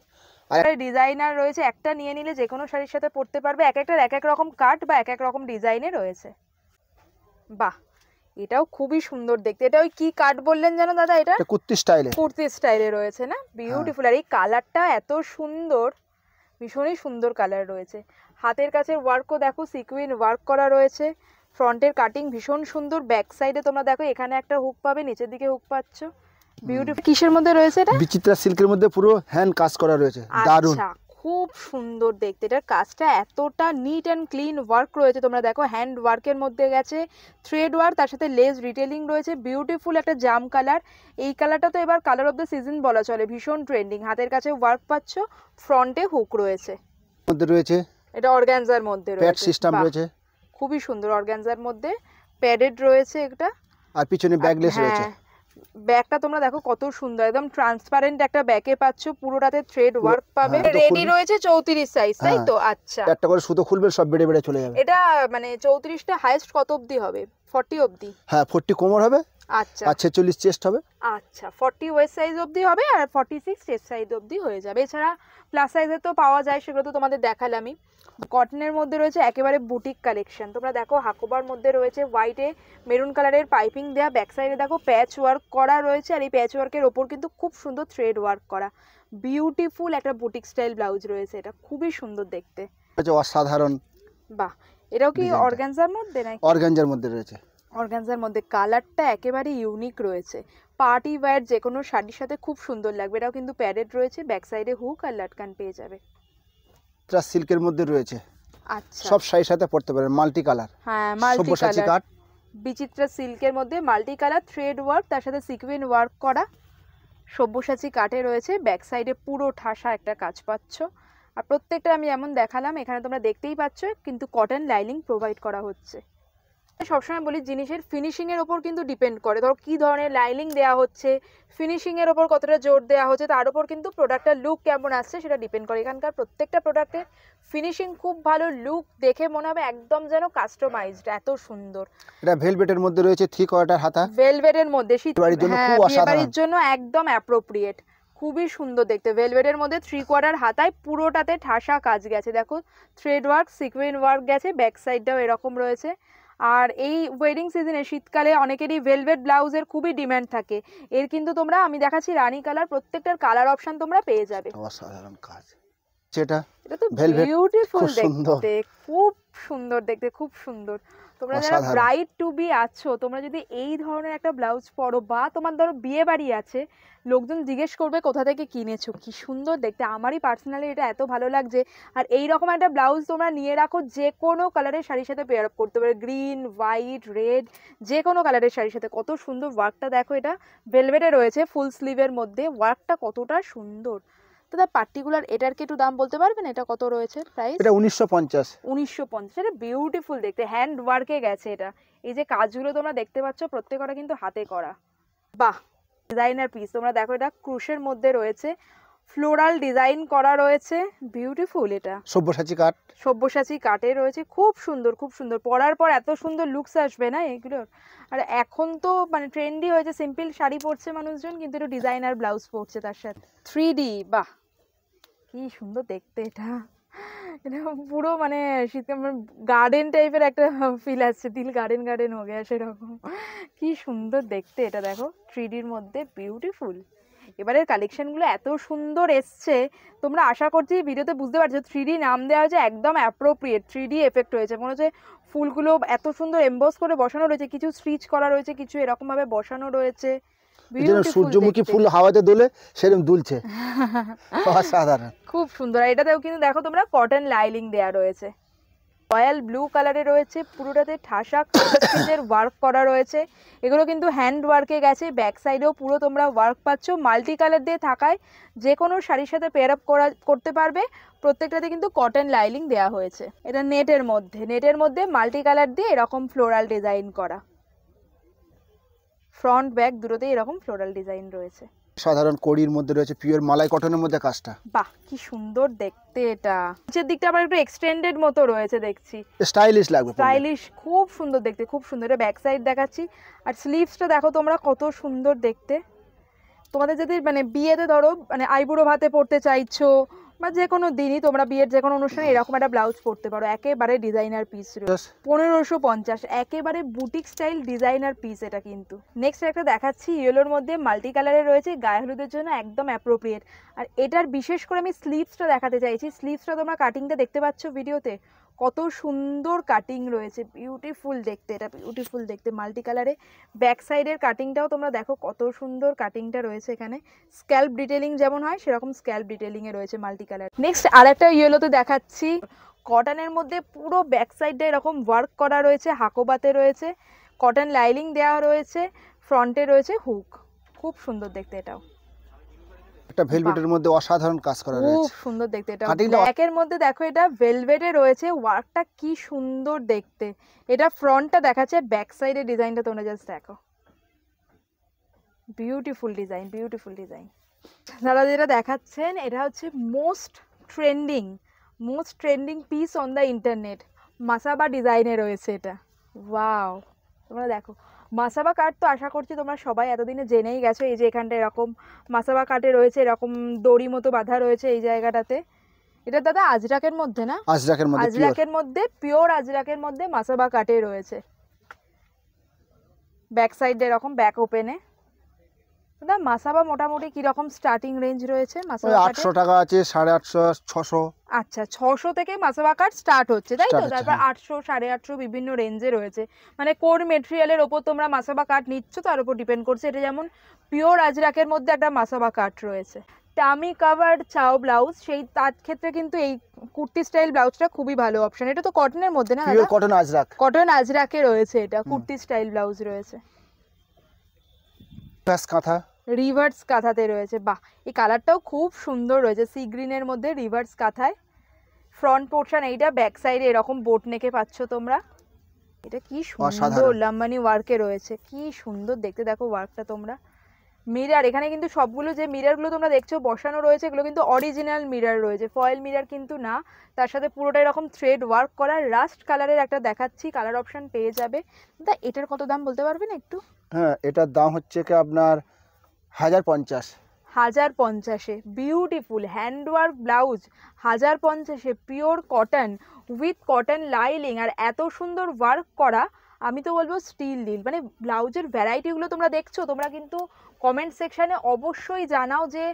আর ডিজাইনার রয়েছে, একটা নিয়ে নিলে যে কোনো শাড়ির সাথে পরতে পারবে। এক একটার এক এক রকম কাট বা এক এক রকম ডিজাইনে রয়েছে। বাহ, এটাও খুবই সুন্দর দেখতে। এটা ওই কি কাট বললেন জানো দাদা? এটা কুর্তি স্টাইলে, কুর্তি স্টাইলে রয়েছে না, বিউটিফুল। আর এই কালারটা এত সুন্দর, ভীষণই সুন্দর কালার রয়েছে। হাতের কাছের ওয়ার্কও দেখো, সিকুইন ওয়ার্ক করা রয়েছে। ফ্রন্টের কাটিং ভীষণ সুন্দর। ব্যাক সাইডে তোমরা দেখো এখানে একটা হুক পাবে, নিচের দিকে হুক পাচ্ছ, বিউটিফুল। কিসের মধ্যে রয়েছে এটা? বিচিত্রা সিল্কের মধ্যে পুরো হ্যান্ড কাজ করা রয়েছে, দারুণ। আচ্ছা, খুব সুন্দর দেখতে, এটার কাজটা এতটা নিট অ্যান্ড ক্লিন ওয়ার্ক রয়েছে, তোমরা দেখো হ্যান্ড ওয়ার্কের মধ্যে গেছে থ্রেড ওয়ার্ক, তার সাথে লেস ডিটেলিং রয়েছে, বিউটিফুল একটা জাম কালার। এই কালারটা তো এবার কালার অফ দ্য সিজন বলা চলে, ভীষণ ট্রেন্ডিং। হাতের কাছে ওয়ার্ক পাচ্ছ, ফ্রন্টে হুক রয়েছে, মধ্যে রয়েছে এটা অর্গানজার মধ্যে প্যাড রয়েছে, সিস্টেম রয়েছে, খুবই সুন্দর। অর্গানজার মধ্যে প্যাডেড রয়েছে এটা, আর পিছনে ব্যাগলেস রয়েছে। ব্যাগটা তোমরা দেখো কত সুন্দর, একদম ট্রান্সপারেন্ট একটা ব্যাগে পাচ্ছ, পুরোটাতে থ্রেড ওয়ার্ক পাবে। রেডি রয়েছে 34 সাইজ, তাই তো? আচ্ছা, একটা করে সুতো খুলবে, সব বেড়ে বেড়ে চলে যাবে। এটা মানে 34টা হাইয়েস্ট কত অবধি হবে? 40 অবধি? হ্যাঁ, 40 কোমর হবে, আচ্ছা, আর 46 চেস্ট হবে। আচ্ছা, 40 ওয়েস্ট সাইজ অবধি হবে আর 46 চেস্ট সাইজ অবধি হয়ে যাবে। এছাড়া প্লাস সাইজের তো পাওয়া যায়, সেগুলো তো তোমাদের দেখালামই। কটনের মধ্যে রয়েছে একেবারে বুটিক কালেকশন, তোমরা দেখো হাকোবার মধ্যে রয়েছে হোয়াইটে মেরুন কালারের পাইপিং দেওয়া, ব্যাক সাইডে দেখো প্যাচ ওয়ার্ক করা রয়েছে, আর এই প্যাচ ওয়ার্কের ওপর কিন্তু খুব সুন্দর থ্রেড ওয়ার্ক করা, বিউটিফুল একটা বুটিক স্টাইল ব্লাউজ রয়েছে, এটা খুবই সুন্দর দেখতে, অসাধারণ। বাহ, এটাও কি অর্গানজার মধ্যে নাকি? অর্গানজার মধ্যে রয়েছে, অর্গানজার মধ্যে। কালারটা একেবারে ইউনিক রয়েছে, পার্টি ওয়্যার যে কোনো শাড়ির সাথে খুব সুন্দর লাগবে। এটাও কিন্তু প্যাডেড রয়েছে, ব্যাক সাইডে হুক আর লাটকান পেয়ে যাবে। এটা সিল্কের মধ্যে রয়েছে, আচ্ছা, সব শাড়ির সাথে পরতে পারেন, মাল্টি কালার। হ্যাঁ, মাল্টি সব্যসাচী কালার, কাট, বিচিত্রা সিল্কের মধ্যে মাল্টি কালার থ্রেড ওয়ার্ক, তার সাথে সিকুয়েন ওয়ার্ক করা, সব্যসাচী কাটে রয়েছে, ব্যাক সাইডে পুরো ঠাসা একটা কাজ পাচ্ছ। আর প্রত্যেকটা আমি এমন দেখালাম, এখানে তোমরা দেখতেই পাচ্ছ কিন্তু কটন লাইনিং প্রোভাইড করা হচ্ছে। সবসময় বলি জিনিসের ফিনিশিংয়ের ওপর কিন্তু ডিপেন্ড করে, ধরো কী ধরনের লাইনিং দেওয়া হচ্ছে, ফিনিশিংয়ের ওপর কতটা জোর দেওয়া হচ্ছে, তার উপর কিন্তু প্রোডাক্টটার লুক কেমন আসছে সেটা ডিপেন্ড করে। এখানকার প্রত্যেকটা প্রোডাক্টের ফিনিশিং খুব ভালো, লুক দেখে মনে হবে একদম যেন কাস্টমাইজড, এত সুন্দর। এটা ভেলভেটের মধ্যে রয়েছে, 3 কোয়ার্টার হাতা, ভেলভেটের মধ্যে শীতবাড়ির জন্য খুব অসাধারণ, বিয়েবাড়ির জন্য একদম অ্যাপ্রোপ্রিয়েট, খুবই সুন্দর দেখতে। ভেলভেটের মধ্যে 3 কোয়ার্টার হাতায় পুরোটাতে ঠাসা কাজ গেছে, দেখো থ্রেড ওয়ার্ক, সিকুয়েন ওয়ার্ক গেছে, ব্যাক সাইডটাও এরকম রয়েছে। আর এই ওয়েডিং সিজনে শীতকালে অনেকেরই ভেলভেট ব্লাউজের খুবই ডিমান্ড থাকে, এর কিন্তু তোমরা, আমি দেখাচ্ছি রানী কালার, প্রত্যেকটার কালার অপশন তোমরা পেয়ে যাবে। অসাধারণ কাজ, এটা তো বিউটিফুল দেখতে, খুব সুন্দর দেখতে, খুব সুন্দর। তোমরা যারা ব্রাইড টু বি আছো, তোমরা যদি এই ধরনের একটা ব্লাউজ পরো, বা তোমার ধরো বিয়ে বাড়ি আছে, লোকজন জিজ্ঞেস করবে কোথা থেকে কিনেছো, কি সুন্দর দেখতে। আমারই পার্সোনালি এটা এত ভালো লাগছে। আর এই রকম একটা ব্লাউজ তোমরা নিয়ে রাখো, যে কোনো কালারের শাড়ির সাথে পেয়ার আপ করতে পারো, গ্রিন, হোয়াইট, রেড, যে কোনো কালারের শাড়ির সাথে। কত সুন্দর ওয়ার্কটা দেখো, এটা ভেলভেটে রয়েছে, ফুল স্লিভের মধ্যে, ওয়ার্কটা কতটা সুন্দর। দাদা পার্টিকুলার এটার কি একটু দাম বলতে পারবেন, এটা কত রয়েছে প্রাইস? এটা 1950। 1950, এটা বিউটিফুল দেখতে, হ্যান্ড ওয়ার্কে গেছে এটা। এই যে কাজগুলো তোমরা দেখতে পাচ্ছ প্রত্যেকটা কিন্তু হাতে করা, বাহ, ডিজাইনার পিস। তোমরা দেখো এটা ক্রুশের মধ্যে রয়েছে, ফ্লোরাল ডিজাইন করা রয়েছে, বিউটিফুল। এটা সব্যসাচী কাট, সব্যসাচী কাটে রয়েছে, খুব সুন্দর, খুব সুন্দর। পরার পর এত সুন্দর লুকস আসবে না এগুলোর। আর এখন তো মানে ট্রেন্ডি হয়েছে, সিম্পল শাড়ি পরছে মানুষজন, কিন্তু একটু ডিজাইনার ব্লাউজ পরছে তার সাথে। 3D, বাহ, কি সুন্দর দেখতে। এটা এটা পুরো মানে শীতকাল গার্ডেন টাইপের একটা ফিল আসছে, দিল গার্ডেন গার্ডেন হয়ে গেছে সেরকম, কি সুন্দর দেখতে। এটা দেখো 3Dর মধ্যে, বিউটিফুল। এবারের কালেকশনগুলো এত সুন্দর এসছে, তোমরা আশা করছি ভিডিওতে বুঝতে পারছো 3D নাম দেওয়া হয়েছে, একদম অ্যাপ্রোপ্রিয়েট 3D এফেক্ট হয়েছে। মনে হচ্ছে ফুলগুলো এত সুন্দর এমবস করে বসানো রয়েছে, কিছু স্টিচ করা রয়েছে, কিছু এরকম ভাবে বসানো রয়েছে। সূর্যমুখী ফুল হাওয়াতে দুলে সেরকম দুলছে, অসাধারণ, খুব সুন্দর। এটাতেও কিন্তু দেখো তোমরা কটন লাইনিং দেয়া রয়েছে, রয়্যাল ব্লু কালারে রয়েছে, পুরোটাতে ঠাসা কাজের ওয়ার্ক করা রয়েছে। এগুলো কিন্তু হ্যান্ড ওয়ার্কে গেছে, ব্যাক সাইডেও পুরো তোমরা ওয়ার্ক পাচ্ছ, মাল্টি কালার দিয়ে থাকায় যে কোনো শাড়ির সাথে পেয়ার আপ করতে পারবে। প্রত্যেকটাতে কিন্তু কটন লাইনিং দেওয়া হয়েছে। এটা নেটের মধ্যে মাল্টি কালার দিয়ে এরকম ফ্লোরাল ডিজাইন করা, ফ্রন্ট ব্যাক দুটোতেই এরকম ফ্লোরাল ডিজাইন রয়েছে। সাধারণ কোড়ির মধ্যে রয়েছে, পিওর মালাই কটনের মধ্যে কাজটা, বাহ, কি সুন্দর দেখতে। এটা নিচের দিকটা আবার একটু এক্সটেন্ডেড মতো রয়েছে, দেখছি স্টাইলিশ লাগবে, স্টাইলিশ, খুব সুন্দর দেখতে, খুব সুন্দর। এটা ব্যাক সাইড দেখাচ্ছি, আর স্লিভসটা দেখো তোমরা কত সুন্দর দেখতে। তোমাদের যদি মানে বিয়েতে ধরো মানে আইবুড়ো ভাতে পড়তে চাইছো, বা যে কোনো দিনই তোমরা বিয়ের যে কোনো অনুষ্ঠানে এরকম একটা ব্লাউজ পরতে পারো, একেবারে ডিজাইনার পিস। 1550, একেবারে বুটিক স্টাইল ডিজাইনার পিস এটা কিন্তু। নেক্সট একটা দেখাচ্ছি, ইয়েলোর মধ্যে মাল্টি কালারে রয়েছে, গায়ে হলুদের জন্য একদম অ্যাপ্রোপ্রিয়েট। আর এটার বিশেষ করে আমি স্লিভসটা দেখাতে চাইছি। স্লিভসটা তোমরা কাটিংটা দেখতে পাচ্ছ ভিডিওতে, কত সুন্দর কাটিং রয়েছে, বিউটিফুল দেখতে, এটা বিউটিফুল দেখতে মাল্টি কালারে। ব্যাক সাইডের কাটিংটাও তোমরা দেখো কত সুন্দর কাটিংটা রয়েছে এখানে। স্ক্যাল্প ডিটেলিং যেমন হয় সেরকম স্ক্যাল্প ডিটেলিংয়ে রয়েছে মাল্টি কালার। নেক্সট আরেকটা ইয়েলোতে দেখাচ্ছি, কটনের মধ্যে পুরো ব্যাক সাইডে এরকম ওয়ার্ক করা রয়েছে, হাকোবাতে রয়েছে, কটন লাইনিং দেওয়া রয়েছে, ফ্রন্টে রয়েছে হুক, খুব সুন্দর দেখতে। এটাও একটা ভেলভেটের মধ্যে অসাধারণ কাজ করা রয়েছে, খুব সুন্দর দেখতে। এটা ব্ল্যাকের মধ্যে দেখো, এটা ভেলভেটে রয়েছে, ওয়ার্কটা কি সুন্দর দেখতে। এটা ফ্রন্টটা দেখাচ্ছে, ব্যাক সাইডের ডিজাইনটা তোমরা জাস্ট দেখো, বিউটিফুল ডিজাইন, বিউটিফুল ডিজাইন। দাদা যেটা দেখাচ্ছেন এটা হচ্ছে most trending piece on the internet, Masaba ডিজাইনে রয়েছে এটা। ওয়াও, তোমরা দেখো মাসাবা কাট তো আশা করছি তোমরা সবাই এতদিনে জেনেই গেছো। এই যে এখানটা এরকম মাসাবা কাটে রয়েছে, এরকম দড়ি মতো বাঁধা রয়েছে এই জায়গাটাতে। এটা দাদা আজরাকের মধ্যে না? আজরাকের মধ্যে, পিওর আজরাকের মধ্যে মাসাবা কাটে রয়েছে। ব্যাক সাইডে এরকম ব্যাক ওপেনে। দাদা মাসাবা মোটামুটি কি রকম স্টার্টিং রেঞ্জ রয়েছে? মাসাবা 800 টাকা আছে, 850, 600। আচ্ছা, 600 থেকে মাসাবা কাট স্টার্ট হচ্ছে, তাই তো? তারপর 800, 850 বিভিন্ন রেঞ্জে রয়েছে। মানে কোন মেটেরিয়ালের ওপর তোমরা মাসাবা কাট নিচ্ছ তার উপর ডিপেন্ড করছে। এটা যেমন পিওর আজরাকের মধ্যে একটা মাসাবা কাট রয়েছে। টামি কাভার্ড চাও ব্লাউজ, সেই তার ক্ষেত্রে কিন্তু এই কুর্তি স্টাইল ব্লাউজটা খুবই ভালো অপশন। এটা তো কটনের মধ্যে না? পিওর কটন আজরাক, কটন আজরাকে রয়েছে, এটা কুর্তি স্টাইল ব্লাউজ রয়েছে। প্লাস কাঁথা, রিভার্স কাঁথাতে রয়েছে। বাহ, এই কালারটাও খুব সুন্দর রয়েছে, সি গ্রিনের মধ্যে রিভার্স কাঁথায়। ফ্রন্ট পোর্শন এইটা, ব্যাক সাইডে এরকম বোট নেকে পাচ্ছ তোমরা। এটা কি সুন্দর লাম্বানি ওয়ার্কে রয়েছে, কি সুন্দর দেখতে। দেখো ওয়ার্কটা তোমরা। মিরর, এখানে কিন্তু সবগুলো যে মিররগুলো তোমরা দেখছো বসানো রয়েছে, এগুলো কিন্তু অরিজিনাল মিরর রয়েছে, ফয়েল মিরর কিন্তু না। তার সাথে পুরোটা এরকম থ্রেড ওয়ার্ক করা। রাস্ট কালারের একটা দেখাচ্ছি, কালার অপশন পেয়ে যাবে। তা এটার কত দাম বলতে পারবেন একটু? হ্যাঁ, এটার দাম হচ্ছে কি আপনার 1050। 1050-এ বিউটিফুল হ্যান্ডওয়ার্ক ব্লাউজ, 1050-এ pure cotton with cotton lining, আর এত সুন্দর ওয়ার্ক করা। আমি তো বলবো স্টিল ডিল। মানে ব্লাউজের ভ্যারাইটিগুলো তোমরা দেখছো, তোমরা কিন্তু কমেন্ট সেকশানে অবশ্যই জানাও যে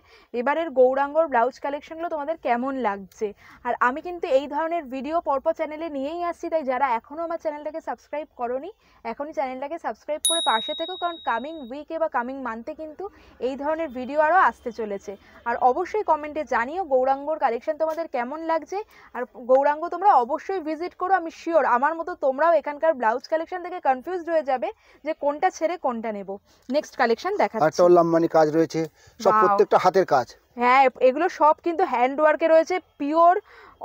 এবারের গৌরাঙ্গর ব্লাউজ কালেকশনগুলো তোমাদের কেমন লাগছে। আর আমি কিন্তু এই ধরনের ভিডিও পরপর চ্যানেলে নিয়েই আসছি, তাই যারা এখনও আমার চ্যানেলটাকে সাবস্ক্রাইব করোনি, এখনই চ্যানেলটাকে সাবস্ক্রাইব করে পাশে থেকো, কারণ কামিং উইকে বা কামিং মান্থে কিন্তু এই ধরনের ভিডিও আরও আসতে চলেছে। আর অবশ্যই কমেন্টে জানিও গৌরাঙ্গর কালেকশন তোমাদের কেমন লাগছে। আর গৌরাঙ্গ তোমরা অবশ্যই ভিজিট করো, আমি শিওর আমার মতো তোমরাও এখানকার ব্লাউজ কালেকশন থেকে কনফিউজড হয়ে যাবে যে কোনটা ছেড়ে কোনটা নেব। নেক্সট কালেকশন দেখাচ্ছি। একটা লাম্বানি কাজ রয়েছে, সব প্রত্যেকটা হাতের কাজ। হ্যাঁ, এগুলো সব কিন্তু হ্যান্ড ওয়ার্কে রয়েছে, পিওর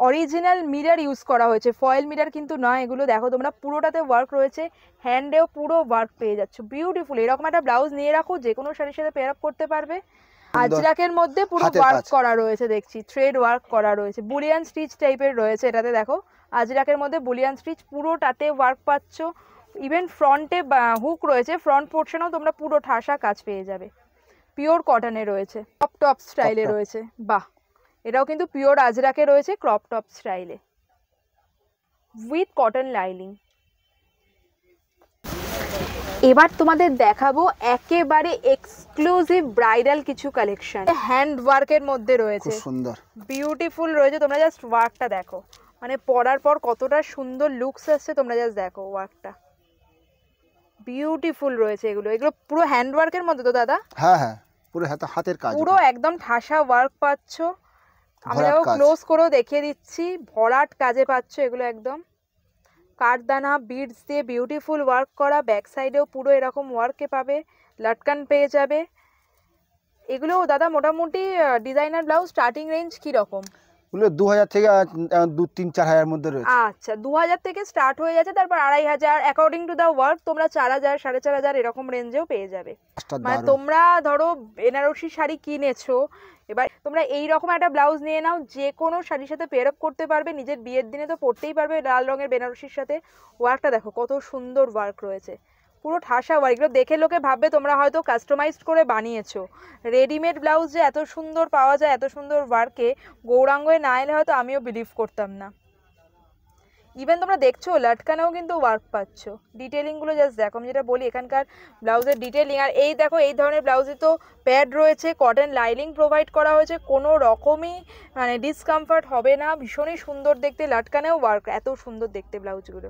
অরিজিনাল মিরর ইউজ করা হয়েছে, ফয়েল মিরর কিন্তু নয় এগুলো। দেখো তোমরা পুরোটাতে ওয়ার্ক রয়েছে, হ্যান্ডেও পুরো ওয়ার্ক পেয়ে যাচ্ছ, বিউটিফুল। এরকম একটা ব্লাউজ নিয়ে রাখো, যে কোনো শাড়ির সাথে পেয়ার আপ করতে পারবে। আজরাকের মধ্যে পুরো ওয়ার্ক করা রয়েছে, দেখছি থ্রেড ওয়ার্ক করা রয়েছে, বুলিয়ান স্টিচ টাইপের রয়েছে এটাতে। দেখো আজরাকের মধ্যে বুলিয়ান স্টিচ, পুরোটাতে ওয়ার্ক পাচ্ছ। ইভেন ফ্রন্টে হুক রয়েছে, ফ্রন্ট পোর্শনেও তোমরা পুরো ঠাসা কাজ পেয়ে যাবে। পিওর কটনে রয়েছে, ক্রপ টপ স্টাইলে রয়েছে। বাহ, এটাও কিন্তু পিওর আজরাকে রয়েছে, ক্রপ টপ স্টাইলে উইথ কটন লাইনিং। এবার তোমাদের দেখাবো একেবারে এক্সক্লুসিভ ব্রাইডাল কিছু কালেকশন, হ্যান্ড ওয়ার্কের মধ্যে রয়েছে, সুন্দর বিউটিফুল রয়েছে। তোমরা জাস্ট ওয়ার্কটা দেখো, মানে পরার পর কতটা সুন্দর লুকস আসছে, তোমরা জাস্ট দেখো ওয়ার্কটা, বিউটিফুল রয়েছে। এগুলো পুরো হ্যান্ড ওয়ার্কের মধ্যে তো দাদা? হ্যাঁ হ্যাঁ, পুরো হাতের কাজ, পুরো একদম ঠাসা ওয়ার্ক পাচ্ছ। আমি দেখো ক্লোজ করেও দেখিয়ে দিচ্ছি, ভরাট কাজে পাচ্ছ এগুলো। একদম কাঠদানা বিডস দিয়ে বিউটিফুল ওয়ার্ক করা, ব্যাক সাইডেও পুরো এরকম ওয়ার্কে পাবে, লটকান পেয়ে যাবে। এগুলো দাদা মোটামুটি ডিজাইনার ব্লাউজ স্টার্টিং রেঞ্জ কি রকম? এগুলো 2000 থেকে 2-3-4 মধ্যে রয়েছে। আচ্ছা, 2000 থেকে স্টার্ট হয়ে যাচ্ছে, তারপর 2500 অ্যাকর্ডিং টু দা ওয়ার্ক তোমরা 4000, 4500 এরকম রেঞ্জেও পেয়ে যাবে। মানে তোমরা ধরো বেনারসি শাড়ি কিনেছো, এবার তোমরা এই রকম একটা ব্লাউজ নিয়ে নাও, যে কোনো শাড়ির সাথে পেয়ার আপ করতে পারবে, নিজের বিয়ের দিনে তো পরতেই পারবে লাল রঙের বেনারসির সাথে। ওয়ার্কটা দেখো কত সুন্দর ওয়ার্ক রয়েছে, পুরো ঠাসা ওয়ার্ক। এগুলো দেখে লোকে ভাববে তোমরা হয়তো কাস্টমাইজড করে বানিয়েছো। রেডিমেড ব্লাউজ যে এত সুন্দর পাওয়া যায়, এত সুন্দর ওয়ার্কে, গৌরাঙ্গে না এলে হয়তো আমিও বিলিভ করতাম না। ইভেন তোমরা দেখছো লাটকানেও কিন্তু ওয়ার্ক পাচ্ছ। ডিটেলিংগুলো জাস্ট দেখো, আমি যেটা বলি এখানকার ব্লাউজের ডিটেলিং। আর এই দেখো এই ধরনের ব্লাউজে তো প্যাড রয়েছে, কটন লাইনিং প্রোভাইড করা হয়েছে, কোনো রকমই মানে ডিসকমফর্ট হবে না, ভীষণই সুন্দর দেখতে। লাটকানেও ওয়ার্ক, এত সুন্দর দেখতে ব্লাউজগুলো,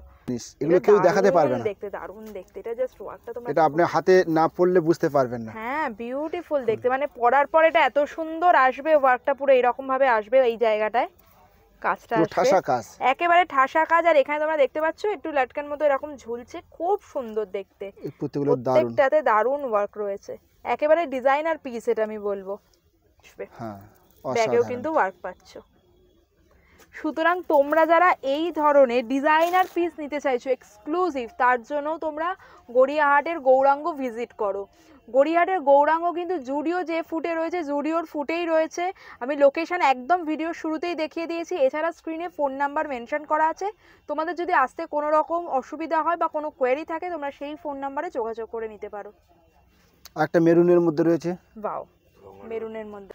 এগুলো কেউ দেখাতে পারবে না, দেখতে দারুণ দেখতে। এটা জাস্ট ওয়ার্কটা তোমরা এটা আপনি হাতে না পরলে বুঝতে পারবেন না। হ্যাঁ বিউটিফুল দেখতে, মানে পরার পর এটা এত সুন্দর আসবে, ওয়ার্কটা পুরো এরকম ভাবে আসবে এই জায়গাটায়, কাজটা ঠাসা কাজ, একেবারে ঠাসা কাজ। আর এখানে তোমরা দেখতে পাচ্ছ একটু লাটকান মতো এরকম ঝুলছে, খুব সুন্দর দেখতে, প্রত্যেকটাতে দারুণ ওয়ার্ক রয়েছে, একেবারে ডিজাইনার পিস এটা আমি বলবো। হ্যাঁ ব্যাগেও কিন্তু ওয়ার্ক পাচ্ছ। সুতরাং তোমরা যারা এই ধরনের ডিজাইনার পিস নিতে চাইছো এক্সক্লুসিভ, তার জন্য তোমরা গড়িয়াহাটের গৌরাঙ্গ ভিজিট করো। গড়িয়াহাটের গৌরাঙ্গ কিন্তু জুডিও যে ফুটে রয়েছে, জুডিওর ফুটেই রয়েছে। আমি লোকেশন একদম ভিডিওর শুরুতেই দেখিয়ে দিয়েছি, এছাড়া স্ক্রিনে ফোন নাম্বার মেনশন করা আছে। তোমাদের যদি আসতে কোনো রকম অসুবিধা হয় বা কোনো কোয়েরি থাকে, তোমরা সেই ফোন নাম্বারে যোগাযোগ করে নিতে পারো। একটা মেরুনের মধ্যে রয়েছে, বাও, মেরুনের মধ্যে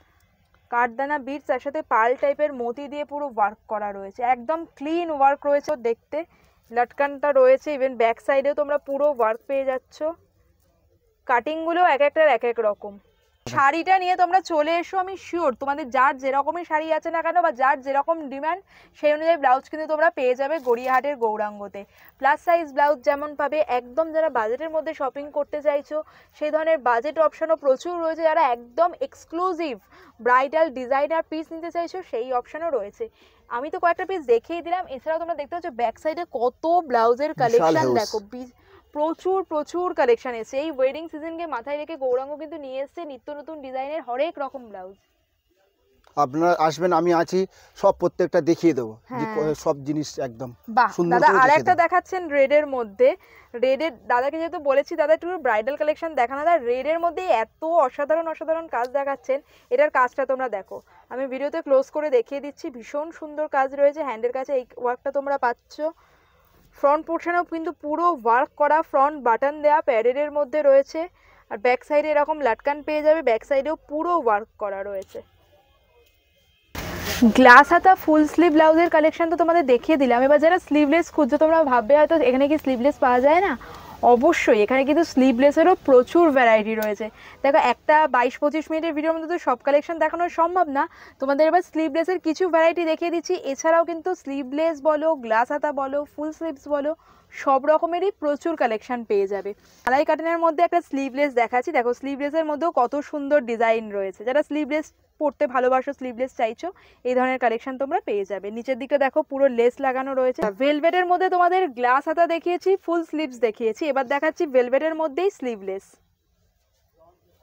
কাঠদানা বিটস, তার সাথে পার্ল টাইপের মতি দিয়ে পুরো ওয়ার্ক করা রয়েছে, একদম ক্লিন ওয়ার্ক রয়েছে দেখতে। লাটকানটা রয়েছে, ইভেন ব্যাক সাইডেও তোমরা পুরো ওয়ার্ক পেয়ে যাচ্ছ। কাটিংগুলো এক একটার এক এক রকম। শাড়িটা নিয়ে তোমরা চলে এসো, আমি শিওর তোমাদের যার যেরকমই শাড়ি আছে না কেন বা যার যেরকম ডিমান্ড সেই অনুযায়ী ব্লাউজ কিন্তু তোমরা পেয়ে যাবে গড়িয়াহাটের গৌরাঙ্গতে। প্লাস সাইজ ব্লাউজ যেমন পাবে, একদম যারা বাজেটের মধ্যে শপিং করতে চাইছো সেই ধরনের বাজেট অপশনও প্রচুর রয়েছে। যারা একদম এক্সক্লুসিভ ব্রাইডাল ডিজাইনার পিস নিতে চাইছো সেই অপশনও রয়েছে। আমি তো কয়েকটা পিস দেখিয়ে দিলাম, এছাড়াও তোমরা দেখতে পাচ্ছ ব্যাক সাইডে কত ব্লাউজের কালেকশন দেখো, প্রচুর প্রচুর কালেকশন এসেছে। এই ওয়েডিং সিজনকে মাথায় রেখে গৌরাঙ্গ কিন্তু নিয়ে এসেছে নিত্য নতুন ডিজাইনের হরেক রকম ব্লাউজ। আপনারা আসবেন, আমি আছি, সব প্রত্যেকটা দেখিয়ে দেবো, সব জিনিস একদম সুন্দর। দাদা আরেকটা দেখাচ্ছেন রেডের মধ্যে, রেডের দাদাকে যেহেতু বলেছি দাদা একটু ব্রাইডাল কালেকশন দেখানো, দাদা রেডের মধ্যে এত অসাধারণ অসাধারণ কাজ দেখাচ্ছেন। এটার কাজটা তোমরা দেখো, আমি ভিডিওতে ক্লোজ করে দেখিয়ে দিচ্ছি, ভীষণ সুন্দর কাজ রয়েছে। হ্যান্ডের কাছে এই ওয়ার্কটা তোমরা পাচ্ছ। ফ্রন্ট পোর্শনেও কিন্তু পুরো ওয়ার্ক করা, ফ্রন্ট বাটন দেওয়া প্যাডের মধ্যে রয়েছে। আর ব্যাক সাইডে এরকম লাটকান পেয়ে যাবে, ব্যাক সাইডেও পুরো ওয়ার্ক করা রয়েছে। গ্লাস হাতা ফুল স্লিভ ব্লাউজের কালেকশন তো তোমাদের দেখিয়ে দিলাম। এবার যারা স্লিভলেস খুঁজছো, তোমরা ভাববে হয়তো এখানে কি স্লিভলেস পাওয়া যায় না, অবশ্যই এখানে কিন্তু স্লিভলেসেরও প্রচুর ভ্যারাইটি রয়েছে। দেখো একটা 22-25 মিনিটের ভিডিওর মধ্যে তো সব কালেকশন দেখানো সম্ভব না, তোমাদের এবার স্লিভলেসের কিছু ভ্যারাইটি দেখিয়ে দিচ্ছি। এছাড়াও কিন্তু স্লিভলেস বলো, গ্লাস হাতা বলো, ফুল স্লিভস বলো, সব রকমেরই প্রচুর কালেকশন পেয়ে যাবে। মালাই কাটনের মধ্যে একটা স্লিভলেস দেখাচ্ছি, দেখো স্লিভলেসের মধ্যেও কত সুন্দর ডিজাইন রয়েছে। যারা স্লিভলেস পড়তে ভালোবাসো, স্লিভলেস চাইছো, এই ধরনের কালেকশন তোমরা পেয়ে যাবে। নিচের দিকে দেখো পুরো লেস লাগানো রয়েছে। ভেলভেটের মধ্যে তোমাদের গ্লাস হাতা দেখিয়েছি, ফুল স্লিভস দেখিয়েছি, এবার দেখাচ্ছি ভেলভেটের মধ্যেই স্লিভলেস।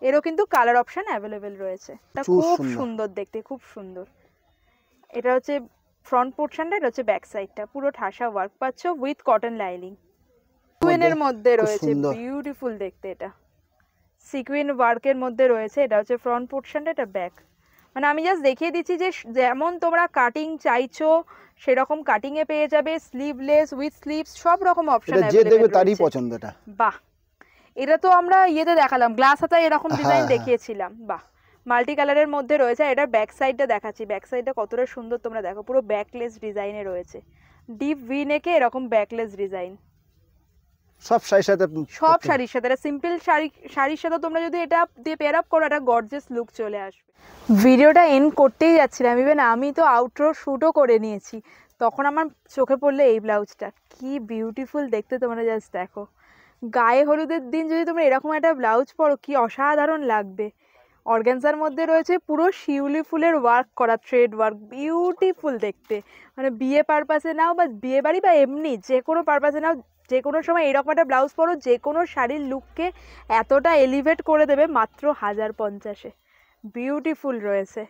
এরও কিন্তু কালার অপশন অ্যাভেলেবেল রয়েছে। এটা খুব সুন্দর দেখতে, খুব সুন্দর। এটা হচ্ছে ফ্রন্ট পোর্শনটা, এটা হচ্ছে ব্যাক সাইডটা, পুরো ঠাসা ওয়ার্ক পাচ্ছ উইথ কটন লাইনিং। সিকুইনের মধ্যে রয়েছে, বিউটিফুল দেখতে। এটা সিকুইন ওয়ার্কের মধ্যে রয়েছে, এটা হচ্ছে ফ্রন্ট পোর্শনটা, এটা ব্যাক। মানে আমি জাস্ট দেখিয়ে দিচ্ছি যে যেমন তোমরা কাটিং চাইছো সেরকম কাটিং এ পেয়ে যাবে, স্লিভলেস উইথ স্লিভস সব রকম অপশন আছে, যে দেখবে তারই পছন্দটা। বাহ, এটা তো আমরা ইয়েতে দেখালাম, গ্লাস হাতা এরকম ডিজাইন দেখিয়েছিলাম। বাহ, মাল্টি কালারের মধ্যে রয়েছে। এটা ব্যাক সাইডটা দেখাচ্ছি, ব্যাক সাইডটা কতটা সুন্দর তোমরা দেখো, পুরো ব্যাকলেস ডিজাইনে রয়েছে, ডিপ ভি নেকে এরকম ব্যাকলেস ডিজাইন। সব শাড়ির সাথে এটা সিম্পল শাড়ির সাথে তোমরা যদি এটা দিয়ে পেয়ার আপ করো, একটা গর্জিয়াস লুক চলে আসবে। ভিডিওটা এন্ড করতেই যাচ্ছিলাম, ইভেন আমি তো আউটরো শ্যুটও করে নিয়েছি, তখন আমার চোখে পড়লো এই ব্লাউজটা, কি বিউটিফুল দেখতে। তোমরা জাস্ট দেখো, গায়ে হলুদের দিন যদি তোমরা এরকম একটা ব্লাউজ পরো কি অসাধারণ লাগবে। অর্গানজার মধ্যে রয়েছে পুরো শিউলি ফুলের ওয়ার্ক করা, থ্রেড ওয়ার্ক, বিউটিফুল দেখতে। মানে বিয়ে পারপাসে নাও বা বিয়ে বাড়ি বা এমনি যে কোনো পারপাসে নাও, যে কোনো সময় এরকম একটা ব্লাউজ পরো, যে কোনো শাড়ির লুককে এতটা এলিভেট করে দেবে মাত্র 1050-এ। বিউটিফুল রয়েছে।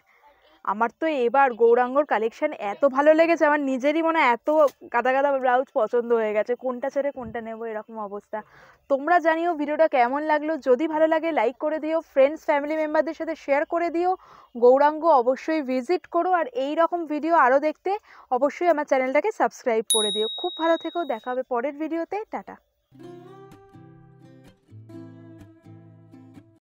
আমার তো এবার গৌরাঙ্গর কালেকশন এত ভালো লেগেছে, আমার নিজেরই মনে এত গাদা গাদা ব্লাউজ পছন্দ হয়ে গেছে, কোনটা ছেড়ে কোনটা নেবো এরকম অবস্থা। তোমরা জানিও ভিডিওটা কেমন লাগলো, যদি ভালো লাগে লাইক করে দিও, ফ্রেন্ডস ফ্যামিলি মেম্বারদের সাথে শেয়ার করে দিও। গৌরাঙ্গ অবশ্যই ভিজিট করো, আর এই রকম ভিডিও আরও দেখতে অবশ্যই আমার চ্যানেলটাকে সাবস্ক্রাইব করে দিও। খুব ভালো থেকো, দেখা হবে পরের ভিডিওতে, টাটা।